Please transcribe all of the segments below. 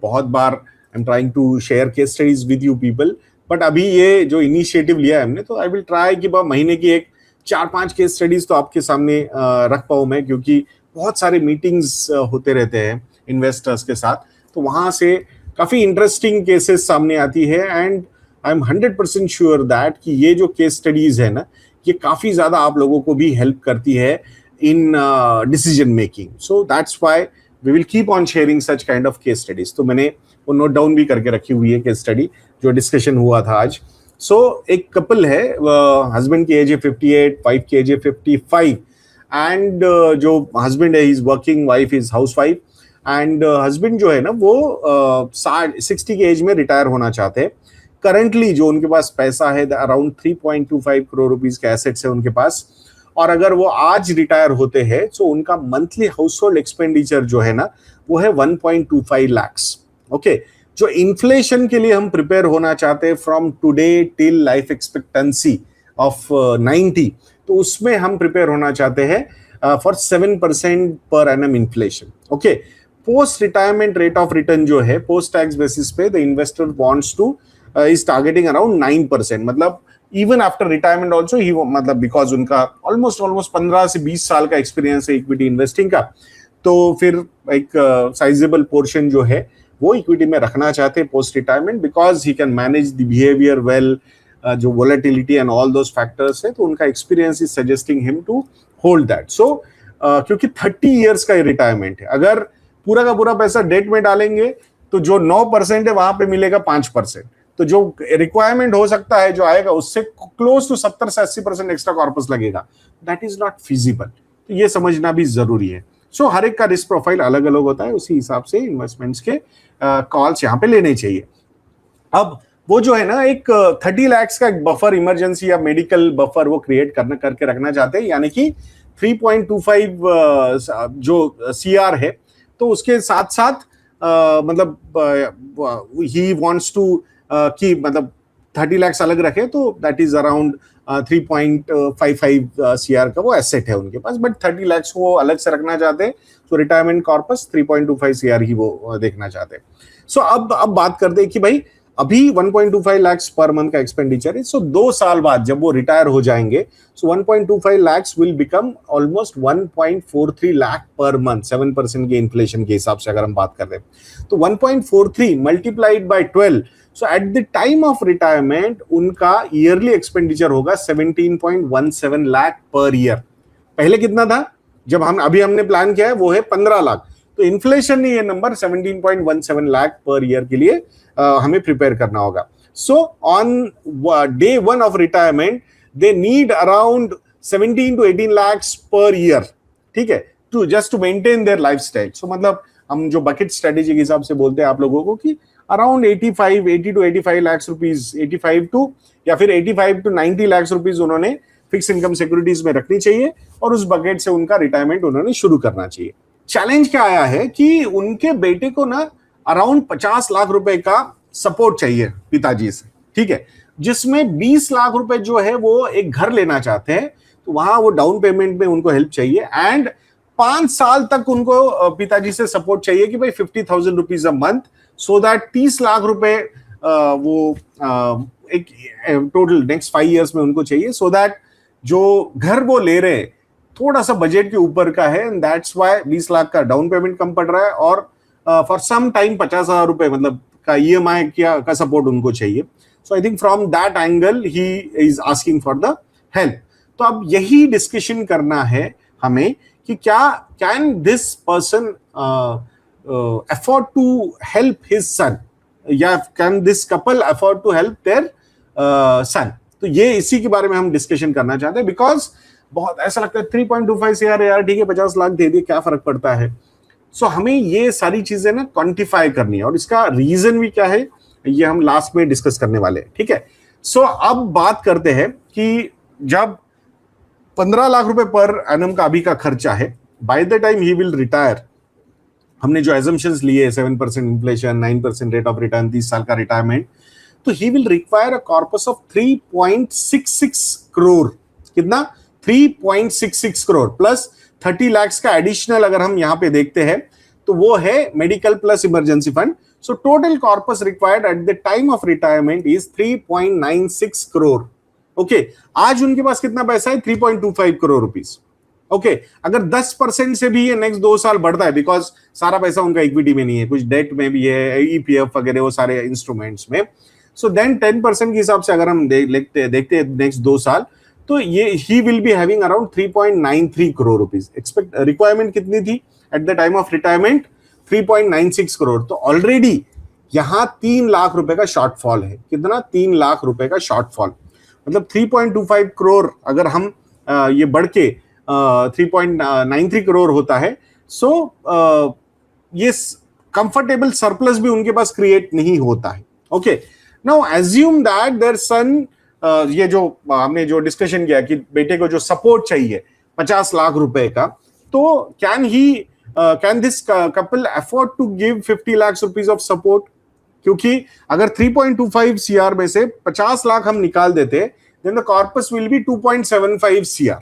बहुत बार I am trying to share case studies with you people, but अभी ये जो इनिशिएटिव लिया है हमने, तो आई विल ट्राई कि महीने की एक 4-5 केस स्टडीज तो आपके सामने रख पाऊँ मैं, क्योंकि बहुत सारे मीटिंग्स होते रहते हैं इन्वेस्टर्स के साथ, तो वहां से काफी इंटरेस्टिंग केसेस सामने आती है। And I am 100% sure that कि ये जो केस स्टडीज है ना, ये काफी ज्यादा आप लोगों को भी हेल्प करती है in decision making. So that's why we will keep on sharing such kind of case studies. तो मैंने वो नोट डाउन भी करके रखी हुई है केस स्टडी जो डिस्कशन हुआ था आज। सो एक कपल है, हस्बैंड की एज है 58, वाइफ की एज है 55, एंड जो हस्बैंड है is working, wife is house wife. And husband जो है ना वो 60 की एज में रिटायर होना चाहते हैं। करंटली जो उनके पास पैसा है अराउंड 3.25 करोड़ रुपीज के एसेट्स है उनके पास, और अगर वो आज रिटायर होते हैं तो उनका मंथली हाउस होल्ड एक्सपेंडिचर जो है ना वो है 1.25 लाख्स। ओके, जो इन्फ्लेशन के लिए हम प्रिपेयर होना चाहते हैं from today till life expectancy of 90, तो उसमें हम प्रिपेयर होना चाहते हैं for 7% per annum inflation. Okay, post retirement rate of return जो है पोस्ट टैक्स बेसिस पे the investor wants two is targeting around 9%। मतलब even after retirement also he, मतलब बिकॉज उनका ऑलमोस्ट 15 से 20 साल का एक्सपीरियंस है इक्विटी इन्वेस्टिंग का, तो फिर एक साइजेबल पोर्शन जो है वो इक्विटी में रखना चाहते हैं post retirement, because he can manage the behaviour well, जो volatility and all those factors है, तो उनका experience is suggesting him to hold that. So क्योंकि 30 इयर्स का रिटायरमेंट है, अगर पूरा का पूरा पैसा डेट में डालेंगे तो जो 9% है वहां पे मिलेगा 5%, तो जो रिक्वायरमेंट हो सकता है जो आएगा उससे क्लोज टू 70 से 80% एक्स्ट्रा कॉर्पस लगेगा। दैट इज नॉट फिजिबल, तो ये समझना भी जरूरी है। सो हर एक का रिस्क प्रोफाइल अलग अलग होता है, उसी हिसाब से इन्वेस्टमेंट्स के कॉल्स यहाँ पे लेने चाहिए। अब वो जो है ना एक 30 लाख का एक बफर, इमरजेंसी या मेडिकल बफर वो क्रिएट करके रखना चाहते हैं, यानी कि 3.25 जो CR है, तो उसके साथ साथ मतलब ही वांट्स टू कि मतलब 30 लाख अलग रखे, तो दैट इज अराउंड 3.55 CR का वो एसेट है उनके पास, बट 30 लाख वो अलग से रखना चाहते हैं, तो रिटायरमेंट कॉर्पस 3.25 CR ही वो देखना चाहते हैं। सो अब बात करते हैं कि भाई अभी 1.25 लाख पर मंथ का एक्सपेंडिचर है, सो 2 साल बाद जब वो रिटायर हो जाएंगे, सो 1.25 lakh will become almost 1.43 lakh per month, 7% के इन्फ्लेशन के हिसाब से अगर हम बात कर रहे हैं, तो 1.43 multiplied by 12, so at the time of retirement उनका ईयरली एक्सपेंडिचर होगा 17.17 लाख पर ईयर। पहले कितना था जब हमने प्लान किया है, वो है 15 लाख, तो इन्फ्लेशन ने ये नंबर 17.17 लाख पर ईयर के लिए हमें प्रिपेयर करना होगा। So on day 1 of retirement they need around 17 to 18 lakh per year, ठीक है, to just to maintain their lifestyle. So मतलब हम जो बकेट स्ट्रेटेजी के हिसाब से बोलते हैं आप लोगों को कि around 80 to 85 lakh rupees, 85 to या फिर 85 to 90 लाख रुपीज उन्होंने फिक्स इनकम सिक्योरिटीज में रखनी चाहिए, और उस बकेट से उनका रिटायरमेंट उन्होंने शुरू करना चाहिए। चैलेंज क्या आया है कि उनके बेटे को ना अराउंड 50 लाख रुपए का सपोर्ट चाहिए पिताजी से, ठीक है, जिसमें 20 लाख रुपए जो है वो एक घर लेना चाहते हैं, तो वहां वो डाउन पेमेंट में उनको हेल्प चाहिए, एंड 5 साल तक उनको पिताजी से सपोर्ट चाहिए कि भाई 50,000 rupees a month, so that 30 lakh रुपए वो एक टोटल नेक्स्ट 5 इयर्स में उनको चाहिए, सो दैट जो घर वो ले रहे हैं थोड़ा सा बजट के ऊपर का है, एंड दैट्स व्हाई 20 लाख का डाउन पेमेंट कम पड़ रहा है, और फॉर सम टाइम 50,000 रुपए मतलब का EMI का सपोर्ट उनको चाहिए। So I think from that angle he is asking for the help. तो अब यही डिस्कशन करना है हमें कि क्या can this person afford to help his son, या can this couple afford to help their son. तो ये इसी के बारे में हम डिस्कशन करना चाहते हैं, बिकॉज बहुत ऐसा लगता है 3.25 CR यार ठीक है 50 लाख दे दिए क्या फर्क पड़ता है। सो हमें ये सारी चीजें ना क्वांटिफाई करनी है, और इसका रीजन भी क्या है ये हम लास्ट में डिस्कस करने वाले हैं, ठीक है। सो अब बात करते हैं कि जब 15 लाख रुपए पर एनम का अभी का खर्चा है, by the time he will retire, हमने जो एजम्पशंस लिए 7% इन्फ्लेशन, 9% रेट ऑफ रिटर्न, 30 साल का रिटायरमेंट, तो he will require a corpus of 3.66 crore. कितना? 3.66 करोड़ प्लस 30 लाख का एडिशनल अगर हम यहाँ पे देखते हैं तो वो है medical plus emergency fund, So total corpus required at the time of retirement is 3.96 crore. Okay, आज उनके पास कितना पैसा है? 3.25 करोड़ रुपीस. ओके, अगर 10% से भी ये नेक्स्ट 2 साल बढ़ता है, बिकॉज सारा पैसा उनका इक्विटी में नहीं है, कुछ डेट में भी है, ईपीएफ वगैरह वो सारे इंस्ट्रूमेंट्स में. सो देन 10% के हिसाब से अगर हम देखते हैं नेक्स्ट 2 साल, तो ये he will be having around 3.93 crore rupees. Expect requirement कितनी थी at the time of retirement? 3.96 crore. तो ऑलरेडी यहां 3 लाख रुपए का शॉर्टफॉल है. कितना? 3 लाख रुपए का शॉर्टफॉल. मतलब 3.25 करोड़ अगर हम ये बढ़ के 3.93 करोड़ होता है, सो ये कंफर्टेबल सरप्लस भी उनके पास क्रिएट नहीं होता है. Okay, now assume that their son, ये जो हमने जो डिस्कशन किया कि बेटे को जो सपोर्ट चाहिए 50 लाख रुपए का, तो can this couple afford to give 50 lakh rupees of support? क्योंकि अगर 3.25 सीआर में से 50 लाख हम निकाल देते, then the corpus will be 2.75 CR.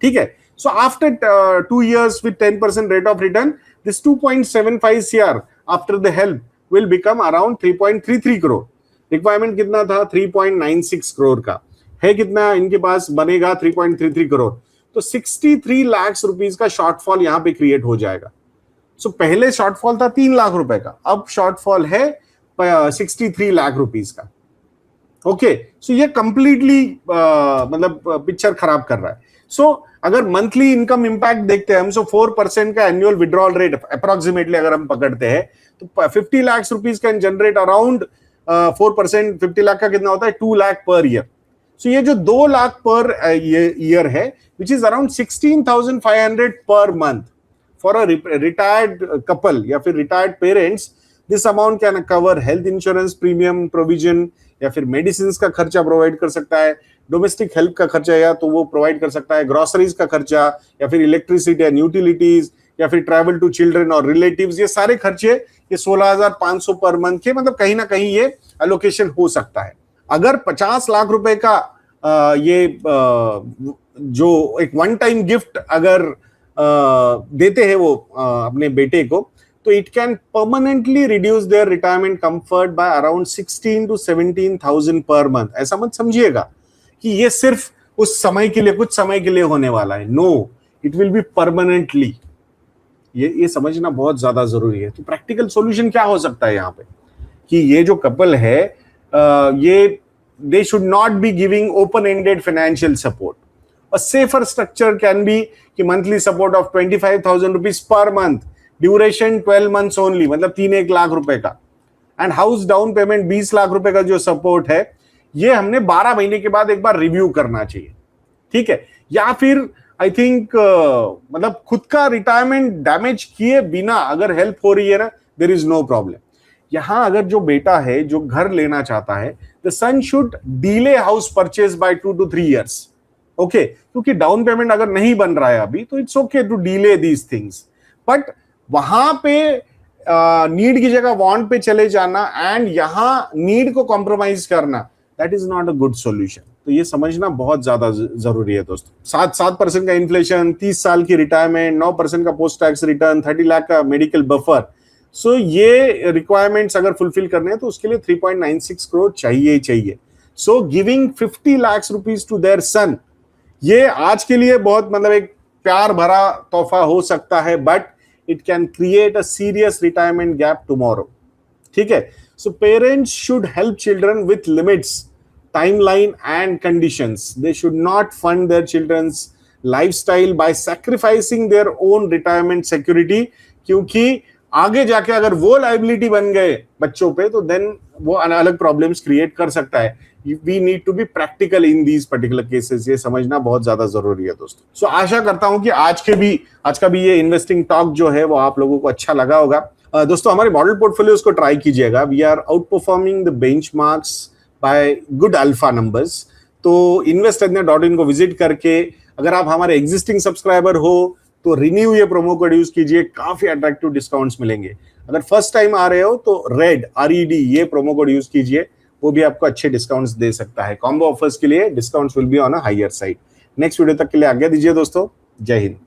ठीक है, so after 2 years with 10% rate of return, this 2.75 CR after the help will become around 3.33 crore. Requirement कितना था? 3.96 करोड़ का है. कितना इनके पास बनेगा? 3.33 करोड़. तो 63 लाख रुपीस का शॉर्टफॉल यहां पे क्रिएट हो जाएगा. सो पहले शॉर्टफॉल था 3 लाख रुपए का, अब शॉर्टफॉल है 63 लाख रुपीस का. ओके, सो ये कंप्लीटली मतलब पिक्चर खराब कर रहा है. सो अगर मंथली इनकम इंपैक्ट देखते हैं हम, सो 4% का एनुअल विड्रॉल रेट अप्रोक्सीमेटली अगर हम पकड़ते हैं, तो 50 lakh rupees can generate around 4%. 50 lakh का कितना होता है? 2 लाख पर ईयर. सो ये जो 2 लाख पर ईयर है, which is around 16,500 per month for a retired couple या फिर retired parents. This amount can cover health insurance premium provision, या फिर मेडिसिन का खर्चा प्रोवाइड कर सकता है, डोमेस्टिक हेल्प का खर्चा या तो वो प्रोवाइड कर सकता है, ग्रोसरीज का खर्चा, या फिर इलेक्ट्रिसिटी एंड यूटिलिटीज, या फिर ट्रैवल टू चिल्ड्रन और रिलेटिव्स. ये सारे खर्चे ये 16,500 पर मंथ के, मतलब कहीं ना कहीं ये एलोकेशन हो सकता है. अगर 50 लाख रुपए का ये जो एक वन टाइम गिफ्ट अगर देते हैं वो अपने बेटे को, तो it can permanently reduce there retirement comfort by around 16 to 17,000 per month. ऐसा मत समझिएगा कि ये सिर्फ उस समय के लिए, कुछ समय के लिए होने वाला है. No, it will be permanently. ये समझना बहुत ज्यादा जरूरी है. तो प्रैक्टिकल सॉल्यूशन क्या हो सकता है यहाँ पे? कि ये जो कपल है, ये they should not be giving open ended financial support. A safer structure can be कि monthly support of 25,000 rupees per month, duration 12 months only, मतलब 3-1 लाख रुपए का. And house down payment 20 lakh रुपए का जो सपोर्ट है, ये हमने 12 महीने के बाद एक बार रिव्यू करना चाहिए. ठीक है, या फिर आई थिंक मतलब खुद का रिटायरमेंट डैमेज किए बिना अगर हेल्प हो रही है ना, देयर इज नो प्रॉब्लम. यहां अगर जो बेटा है जो घर लेना चाहता है, the son should delay house purchase by 2 to 3 years. Okay, क्योंकि डाउन पेमेंट अगर नहीं बन रहा है अभी, तो it's okay to delay these things. But वहां पे नीड की जगह वांट पे चले जाना एंड यहां नीड को कॉम्प्रोमाइज करना, that is not a good solution. तो ये समझना बहुत ज्यादा जरूरी है दोस्तों. 7% का इन्फ्लेशन, 30 साल की रिटायरमेंट, 9% का पोस्ट टैक्स रिटर्न, 30 लाख का मेडिकल बफर. सो ये रिक्वायरमेंट्स अगर फुलफिल करने हैं तो उसके लिए 3.96 करोड़ चाहिए ही चाहिए. So giving 50 lakh rupees to their son, ये आज के लिए बहुत मतलब एक प्यार भरा तोहफा हो सकता है, but it can create a serious retirement gap tomorrow. ठीक है, so parents should help children with limits, timeline and conditions. They should not fund their children's lifestyle by sacrificing their own retirement security, क्योंकि आगे जाके अगर वो liability बन गए बच्चों पे, तो देन वो अलग प्रॉब्लम्स क्रिएट कर सकता है. We need to be practical in these particular cases. ये समझना बहुत ज्यादा जरूरी है दोस्तों. सो आशा करता हूं कि आज का भी ये इन्वेस्टिंग टॉक जो है वो आप लोगों को अच्छा लगा होगा. दोस्तों, हमारे मॉडल पोर्टफोलियोज को ट्राई कीजिएगा. We are outperforming the benchmarks by good alpha numbers. तो investajna.in को विजिट करके, अगर आप हमारे एग्जिस्टिंग सब्सक्राइबर हो तो रिन्यू ये प्रोमो कोड यूज कीजिए, काफी अट्रैक्टिव डिस्काउंट्स मिलेंगे. अगर फर्स्ट टाइम आ रहे हो तो RED ये प्रोमो कोड यूज कीजिए, वो भी आपको अच्छे डिस्काउंट्स दे सकता है. कॉम्बो ऑफर्स के लिए discounts will be on a higher side. Next video तक के लिए आज्ञा दीजिए दोस्तों. जय हिंद.